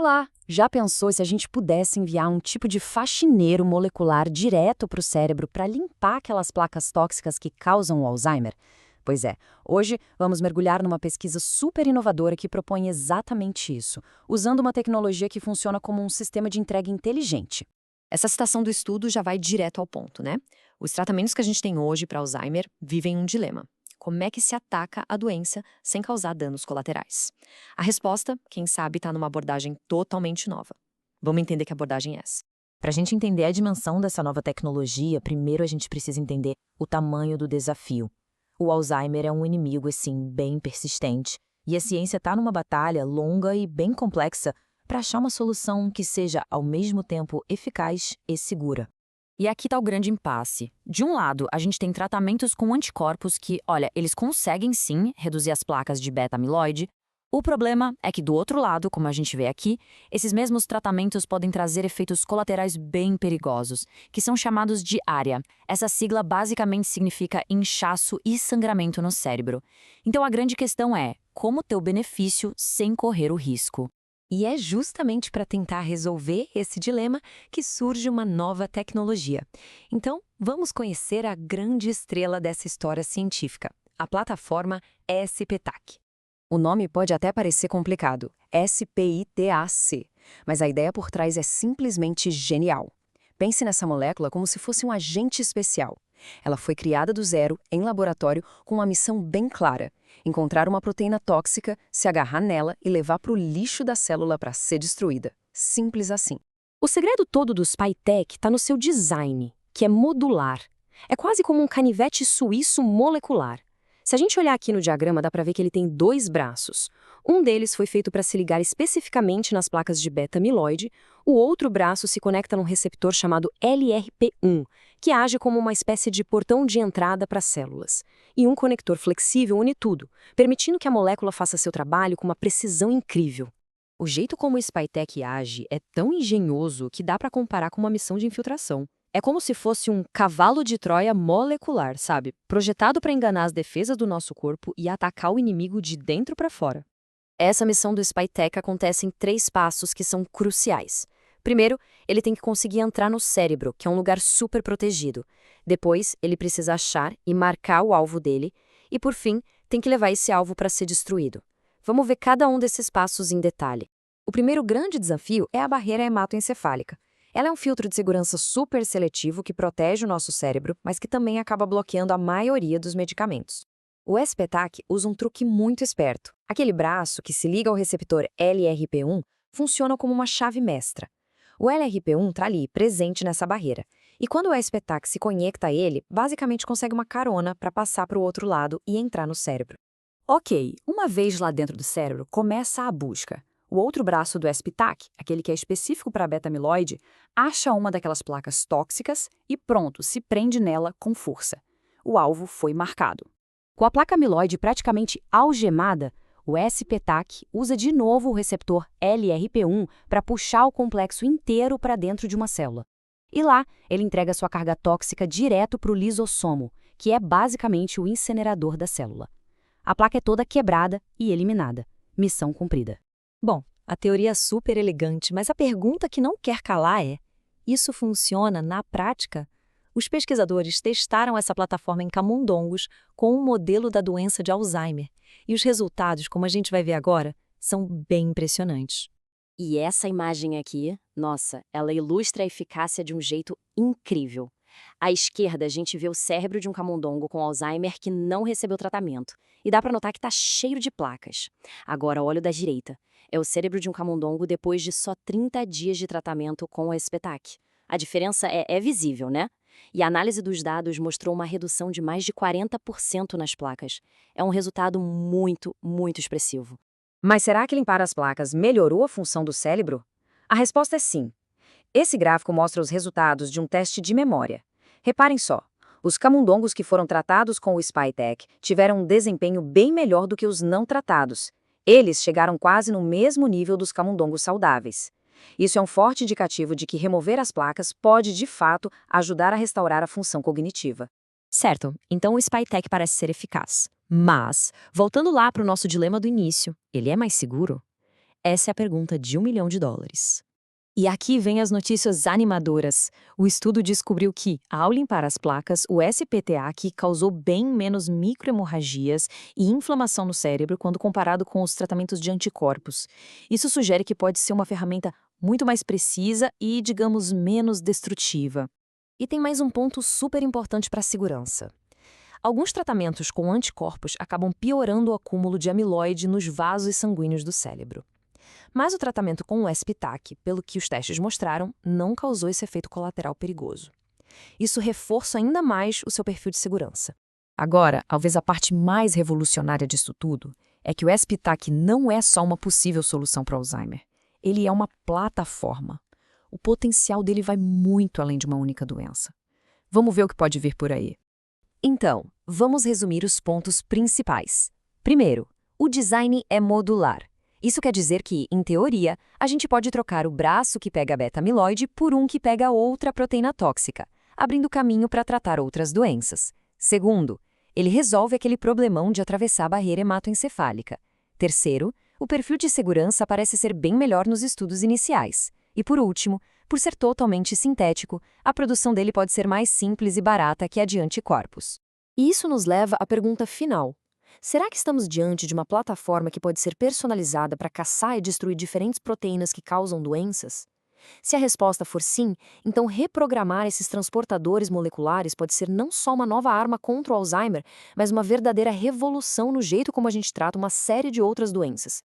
Olá! Já pensou se a gente pudesse enviar um tipo de faxineiro molecular direto para o cérebro para limpar aquelas placas tóxicas que causam o Alzheimer? Pois é, hoje vamos mergulhar numa pesquisa super inovadora que propõe exatamente isso, usando uma tecnologia que funciona como um sistema de entrega inteligente. Essa citação do estudo já vai direto ao ponto, né? Os tratamentos que a gente tem hoje para Alzheimer vivem um dilema. Como é que se ataca a doença sem causar danos colaterais? A resposta, quem sabe, está numa abordagem totalmente nova. Vamos entender que abordagem é essa. Para a gente entender a dimensão dessa nova tecnologia, primeiro a gente precisa entender o tamanho do desafio. O Alzheimer é um inimigo, assim, bem persistente, e a ciência está numa batalha longa e bem complexa para achar uma solução que seja, ao mesmo tempo, eficaz e segura. E aqui está o grande impasse. De um lado, a gente tem tratamentos com anticorpos que, olha, eles conseguem sim reduzir as placas de beta-amiloide. O problema é que do outro lado, como a gente vê aqui, esses mesmos tratamentos podem trazer efeitos colaterais bem perigosos, que são chamados de ARIA. Essa sigla basicamente significa inchaço e sangramento no cérebro. Então a grande questão é, como ter o benefício sem correr o risco? E é justamente para tentar resolver esse dilema que surge uma nova tecnologia. Então, vamos conhecer a grande estrela dessa história científica, a plataforma SPTAC. O nome pode até parecer complicado, SPITAC, mas a ideia por trás é simplesmente genial. Pense nessa molécula como se fosse um agente especial. Ela foi criada do zero, em laboratório, com uma missão bem clara: encontrar uma proteína tóxica, se agarrar nela e levar para o lixo da célula para ser destruída. Simples assim. O segredo todo do SPITAC está no seu design, que é modular. É quase como um canivete suíço molecular. Se a gente olhar aqui no diagrama, dá para ver que ele tem dois braços. Um deles foi feito para se ligar especificamente nas placas de beta-amiloide, o outro braço se conecta num receptor chamado LRP1, que age como uma espécie de portão de entrada para as células. E um conector flexível une tudo, permitindo que a molécula faça seu trabalho com uma precisão incrível. O jeito como o SPITAC age é tão engenhoso que dá para comparar com uma missão de infiltração. É como se fosse um cavalo de Troia molecular, sabe? Projetado para enganar as defesas do nosso corpo e atacar o inimigo de dentro para fora. Essa missão do SPITAC acontece em 3 passos que são cruciais. Primeiro, ele tem que conseguir entrar no cérebro, que é um lugar super protegido. Depois, ele precisa achar e marcar o alvo dele. E, por fim, tem que levar esse alvo para ser destruído. Vamos ver cada um desses passos em detalhe. O primeiro grande desafio é a barreira hematoencefálica. Ela é um filtro de segurança super seletivo que protege o nosso cérebro, mas que também acaba bloqueando a maioria dos medicamentos. O SPTAC usa um truque muito esperto. Aquele braço que se liga ao receptor LRP1 funciona como uma chave mestra. O LRP1 está ali, presente nessa barreira. E quando o SPTAC se conecta a ele, basicamente consegue uma carona para passar para o outro lado e entrar no cérebro. Ok, uma vez lá dentro do cérebro, começa a busca. O outro braço do SPTAC, aquele que é específico para a beta-amiloide, acha uma daquelas placas tóxicas e pronto, se prende nela com força. O alvo foi marcado. Com a placa amiloide praticamente algemada, o SPTAC usa de novo o receptor LRP1 para puxar o complexo inteiro para dentro de uma célula. E lá, ele entrega sua carga tóxica direto para o lisossomo, que é basicamente o incinerador da célula. A placa é toda quebrada e eliminada. Missão cumprida. Bom, a teoria é super elegante, mas a pergunta que não quer calar é: isso funciona na prática? Os pesquisadores testaram essa plataforma em camundongos com um modelo da doença de Alzheimer, e os resultados, como a gente vai ver agora, são bem impressionantes. E essa imagem aqui, nossa, ela ilustra a eficácia de um jeito incrível. À esquerda, a gente vê o cérebro de um camundongo com Alzheimer que não recebeu tratamento. E dá para notar que está cheio de placas. Agora, olha o da direita. É o cérebro de um camundongo depois de só 30 dias de tratamento com o SPTAC. A diferença é visível, né? E a análise dos dados mostrou uma redução de mais de 40% nas placas. É um resultado muito, muito expressivo. Mas será que limpar as placas melhorou a função do cérebro? A resposta é sim. Esse gráfico mostra os resultados de um teste de memória. Reparem só, os camundongos que foram tratados com o SPITAC tiveram um desempenho bem melhor do que os não tratados. Eles chegaram quase no mesmo nível dos camundongos saudáveis. Isso é um forte indicativo de que remover as placas pode, de fato, ajudar a restaurar a função cognitiva. Certo, então o SPITAC parece ser eficaz. Mas, voltando lá para o nosso dilema do início, ele é mais seguro? Essa é a pergunta de $1 milhão. E aqui vem as notícias animadoras. O estudo descobriu que, ao limpar as placas, o SPTAC causou bem menos microhemorragias e inflamação no cérebro quando comparado com os tratamentos de anticorpos. Isso sugere que pode ser uma ferramenta muito mais precisa e, digamos, menos destrutiva. E tem mais um ponto super importante para a segurança. Alguns tratamentos com anticorpos acabam piorando o acúmulo de amiloide nos vasos sanguíneos do cérebro. Mas o tratamento com o SPTAC, pelo que os testes mostraram, não causou esse efeito colateral perigoso. Isso reforça ainda mais o seu perfil de segurança. Agora, talvez a parte mais revolucionária disso tudo é que o SPTAC não é só uma possível solução para Alzheimer. Ele é uma plataforma. O potencial dele vai muito além de uma única doença. Vamos ver o que pode vir por aí. Então, vamos resumir os pontos principais. Primeiro, o design é modular. Isso quer dizer que, em teoria, a gente pode trocar o braço que pega a beta-amiloide por um que pega outra proteína tóxica, abrindo caminho para tratar outras doenças. Segundo, ele resolve aquele problemão de atravessar a barreira hematoencefálica. Terceiro, o perfil de segurança parece ser bem melhor nos estudos iniciais. E por último, por ser totalmente sintético, a produção dele pode ser mais simples e barata que a de anticorpos. E isso nos leva à pergunta final. Será que estamos diante de uma plataforma que pode ser personalizada para caçar e destruir diferentes proteínas que causam doenças? Se a resposta for sim, então reprogramar esses transportadores moleculares pode ser não só uma nova arma contra o Alzheimer, mas uma verdadeira revolução no jeito como a gente trata uma série de outras doenças.